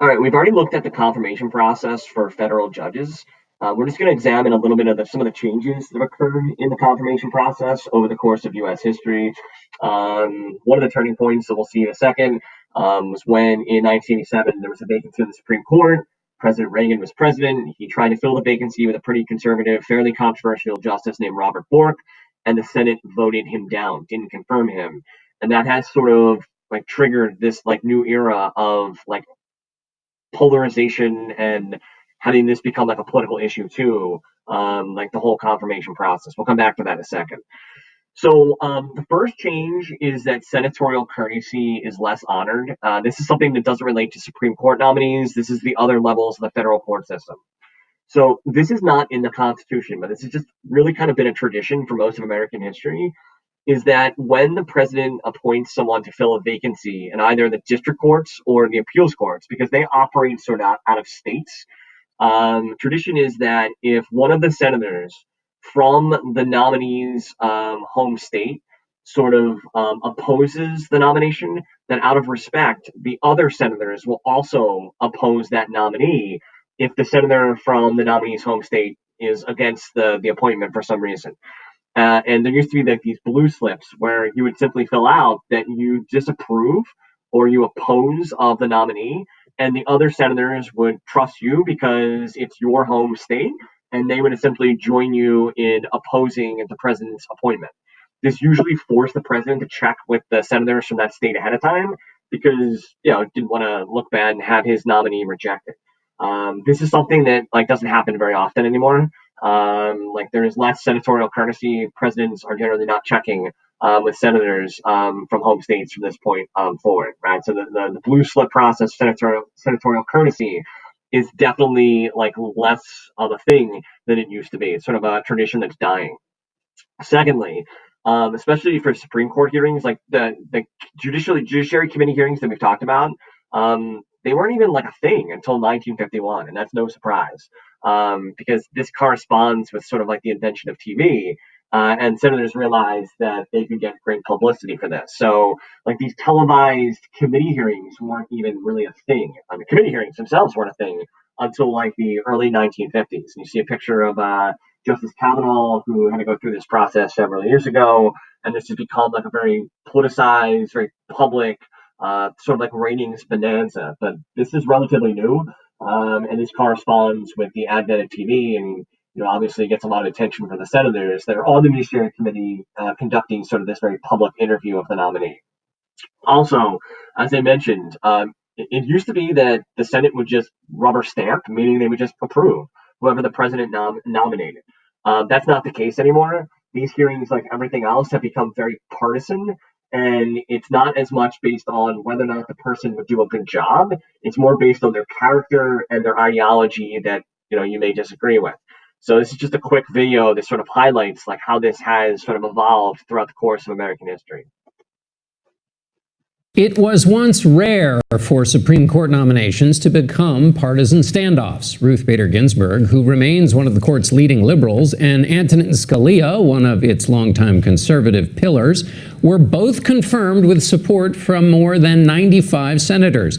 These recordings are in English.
All right, we've already looked at the confirmation process for federal judges. We're just going to examine a little bit of some of the changes that have occurred in the confirmation process over the course of U.S. history. One of the turning points that we'll see in a second was when in 1987 there was a vacancy on the Supreme Court. President Reagan was president. He tried to fill the vacancy with a pretty conservative, fairly controversial justice named Robert Bork, and the Senate voted him down, didn't confirm him. And that has sort of like triggered this like new era of like polarization and having this become like a political issue too, like the whole confirmation process. We'll come back to that in a second. So the first change is that senatorial courtesy is less honored. This is something that doesn't relate to Supreme Court nominees. This is the other levels of the federal court system. So this is not in the Constitution, but this has just really kind of been a tradition for most of American history, is that when the president appoints someone to fill a vacancy in either the district courts or the appeals courts, because they operate sort of out of states, tradition is that if one of the senators from the nominee's home state sort of opposes the nomination, then out of respect, the other senators will also oppose that nominee if the senator from the nominee's home state is against the appointment for some reason. And there used to be like these blue slips where you would simply fill out that you disapprove or you oppose of the nominee, and the other senators would trust you because it's your home state, and they would essentially join you in opposing the president's appointment. This usually forced the president to check with the senators from that state ahead of time because didn't want to look bad and have his nominee rejected. This is something that like doesn't happen very often anymore. Like there is less senatorial courtesy. Presidents are generally not checking with senators from home states from this point forward, right? So the blue slip process, senatorial courtesy, is definitely like less of a thing than it used to be. It's sort of a tradition that's dying. Secondly, especially for Supreme Court hearings, like the Judiciary Committee hearings that we've talked about, they weren't even like a thing until 1951, and that's no surprise, because this corresponds with sort of like the invention of TV, and senators realized that they could get great publicity for this. So, like these televised committee hearings weren't even really a thing. I mean, committee hearings themselves weren't a thing until like the early 1950s. And you see a picture of Justice Kavanaugh, who had to go through this process several years ago, and this has become like a very politicized, very public, sort of like ratings bonanza. But this is relatively new, and this corresponds with the advent of TV, and obviously gets a lot of attention from the senators that are on the Judiciary Committee conducting sort of this very public interview of the nominee. Also, as I mentioned, it used to be that the Senate would just rubber stamp, meaning they would just approve whoever the president nominated. That's not the case anymore. These hearings, like everything else, have become very partisan, and it's not as much based on whether or not the person would do a good job. It's more based on their character and their ideology that you may disagree with. So this is just a quick video that sort of highlights like how this has sort of evolved throughout the course of American history. It was once rare for Supreme Court nominations to become partisan standoffs. Ruth Bader Ginsburg, who remains one of the court's leading liberals, and Antonin Scalia, one of its longtime conservative pillars, were both confirmed with support from more than 95 senators.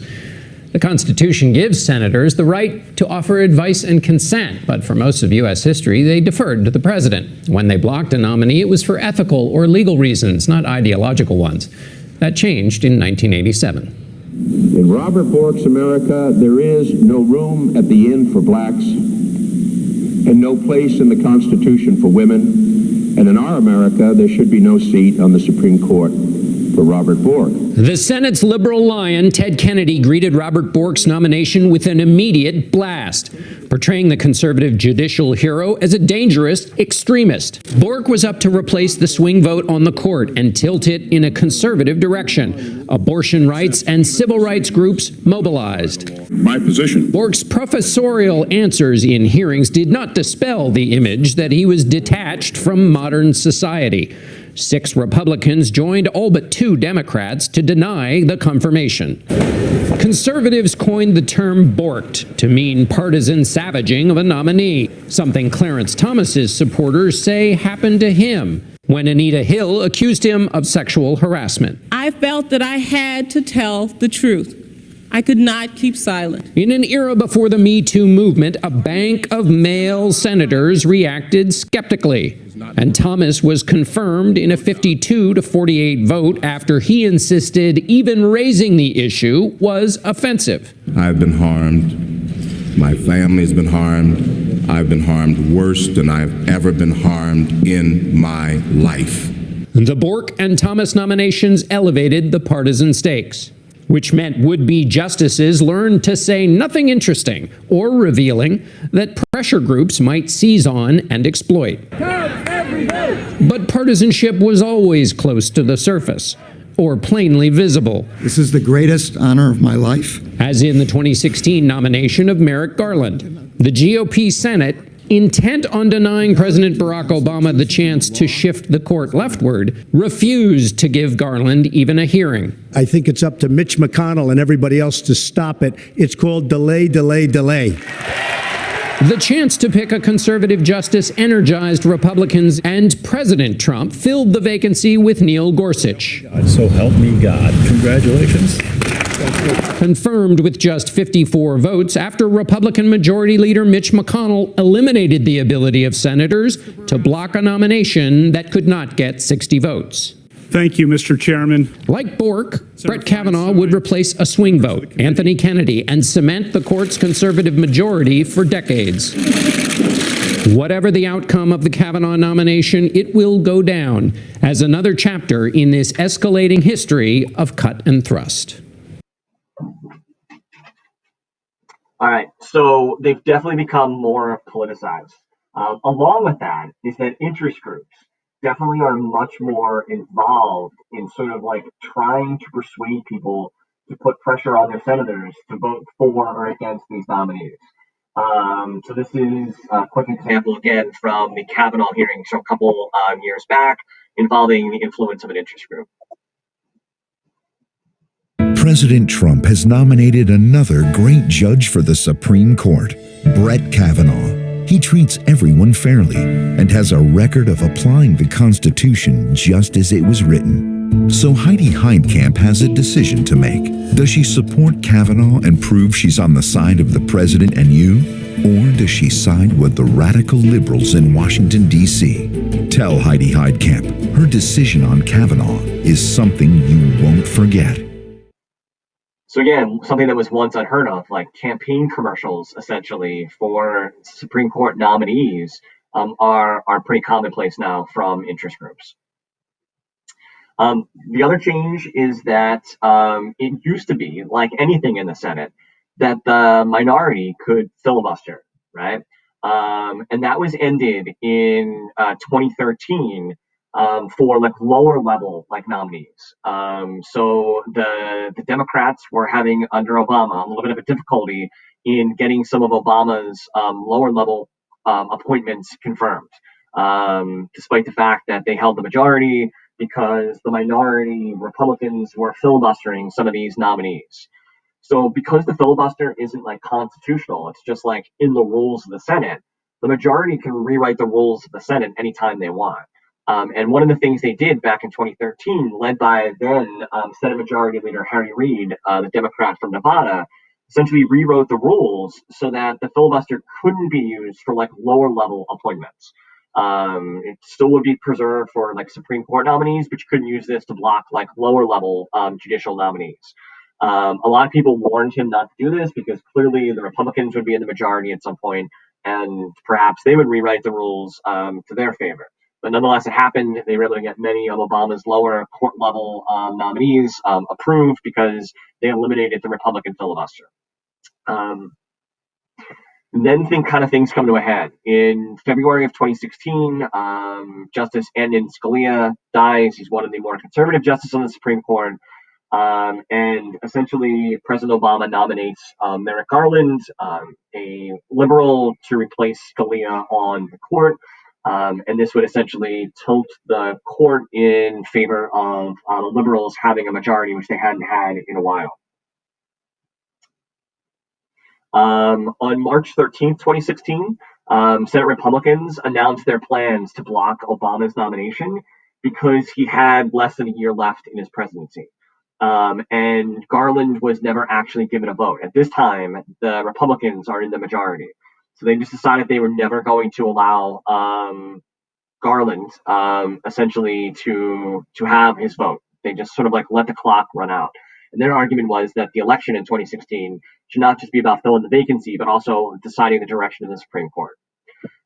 The Constitution gives senators the right to offer advice and consent, but for most of U.S. history, they deferred to the president. When they blocked a nominee, it was for ethical or legal reasons, not ideological ones. That changed in 1987. In Robert Bork's America, there is no room at the inn for blacks and no place in the Constitution for women. And in our America, there should be no seat on the Supreme Court for Robert Bork. The Senate's liberal lion, Ted Kennedy, greeted Robert Bork's nomination with an immediate blast, portraying the conservative judicial hero as a dangerous extremist. Bork was up to replace the swing vote on the court and tilt it in a conservative direction. Abortion rights and civil rights groups mobilized. My position. Bork's professorial answers in hearings did not dispel the image that he was detached from modern society. 6 Republicans joined all but 2 Democrats to deny the confirmation. Conservatives coined the term borked to mean partisan savaging of a nominee, something Clarence Thomas's supporters say happened to him when Anita Hill accused him of sexual harassment. I felt that I had to tell the truth. I could not keep silent. In an era before the Me Too movement, a bank of male senators reacted skeptically, and Thomas was confirmed in a 52 to 48 vote after he insisted even raising the issue was offensive. I've been harmed. My family's been harmed. I've been harmed worse than I've ever been harmed in my life. The Bork and Thomas nominations elevated the partisan stakes, which meant would-be justices learned to say nothing interesting or revealing that pressure groups might seize on and exploit. But partisanship was always close to the surface, or plainly visible. This is the greatest honor of my life. As in the 2016 nomination of Merrick Garland. The GOP Senate, intent on denying President Barack Obama the chance to shift the court leftward, refused to give Garland even a hearing. I think it's up to Mitch McConnell and everybody else to stop it. It's called delay, delay, delay. The chance to pick a conservative justice energized Republicans, and President Trump filled the vacancy with Neil Gorsuch. So help me God. Congratulations. Confirmed with just 54 votes after Republican Majority Leader Mitch McConnell eliminated the ability of senators to block a nomination that could not get 60 votes. Thank you, Mr. Chairman. Like Bork, Brett Kavanaugh would replace a swing vote, Anthony Kennedy, and cement the court's conservative majority for decades. Whatever the outcome of the Kavanaugh nomination, it will go down as another chapter in this escalating history of cut and thrust. All right, so they've definitely become more politicized. Along with that is that interest groups definitely are much more involved in sort of like trying to persuade people to put pressure on their senators to vote for or against these nominees. So this is a quick example again from the Kavanaugh hearings from a couple years back involving the influence of an interest group. President Trump has nominated another great judge for the Supreme Court, Brett Kavanaugh. He treats everyone fairly and has a record of applying the Constitution just as it was written. So Heidi Heitkamp has a decision to make. Does she support Kavanaugh and prove she's on the side of the president and you? Or does she side with the radical liberals in Washington, D.C.? Tell Heidi Heitkamp her decision on Kavanaugh is something you won't forget. So again, something that was once unheard of, like campaign commercials, essentially for Supreme Court nominees, are pretty commonplace now from interest groups. The other change is that it used to be, like anything in the Senate, that the minority could filibuster, right? And that was ended in 2013. For like lower level like nominees. So the Democrats were having under Obama a little bit of a difficulty in getting some of Obama's lower level appointments confirmed, despite the fact that they held the majority because the minority Republicans were filibustering some of these nominees. So because the filibuster isn't like constitutional, it's just like in the rules of the Senate, the majority can rewrite the rules of the Senate anytime they want. And one of the things they did back in 2013, led by then Senate Majority Leader Harry Reid, the Democrat from Nevada, essentially rewrote the rules so that the filibuster couldn't be used for like lower level appointments. It still would be preserved for like Supreme Court nominees, but you couldn't use this to block like lower level judicial nominees. A lot of people warned him not to do this because clearly the Republicans would be in the majority at some point, and perhaps they would rewrite the rules to their favor. But nonetheless, it happened. They were able to get many of Obama's lower court level nominees approved because they eliminated the Republican filibuster. And then things come to a head. In February of 2016, Justice Antonin Scalia dies. He's one of the more conservative justices on the Supreme Court. And essentially, President Obama nominates Merrick Garland, a liberal, to replace Scalia on the court. And this would essentially tilt the court in favor of the liberals having a majority, which they hadn't had in a while. On March 13th, 2016, Senate Republicans announced their plans to block Obama's nomination because he had less than a year left in his presidency. And Garland was never actually given a vote. At this time, the Republicans are in the majority. So they just decided they were never going to allow Garland essentially to have his vote. They just sort of like let the clock run out. And their argument was that the election in 2016 should not just be about filling the vacancy, but also deciding the direction of the Supreme Court.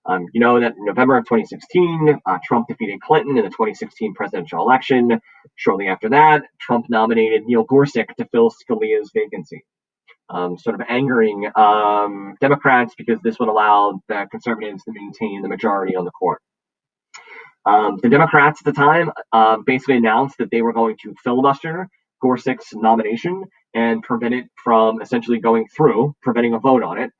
You know that in November of 2016, Trump defeated Clinton in the 2016 presidential election. Shortly after that, Trump nominated Neil Gorsuch to fill Scalia's vacancy, sort of angering Democrats because this would allow the conservatives to maintain the majority on the court. The Democrats at the time basically announced that they were going to filibuster Gorsuch's nomination and prevent it from essentially going through, preventing a vote on it.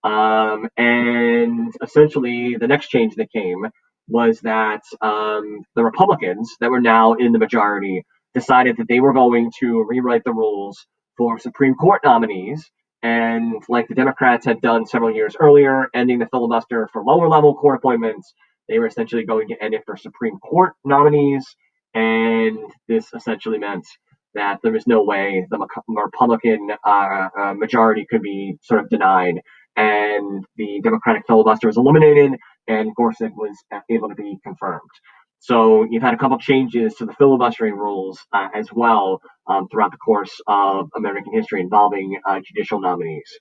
And essentially, the next change that came was that the Republicans that were now in the majority decided that they were going to rewrite the rules for Supreme Court nominees. And like the Democrats had done several years earlier, ending the filibuster for lower level court appointments, they were essentially going to end it for Supreme Court nominees. And this essentially meant that there was no way the Republican majority could be sort of denied. And the Democratic filibuster was eliminated, and Gorsuch was able to be confirmed. So you've had a couple changes to the filibustering rules as well throughout the course of American history involving judicial nominees.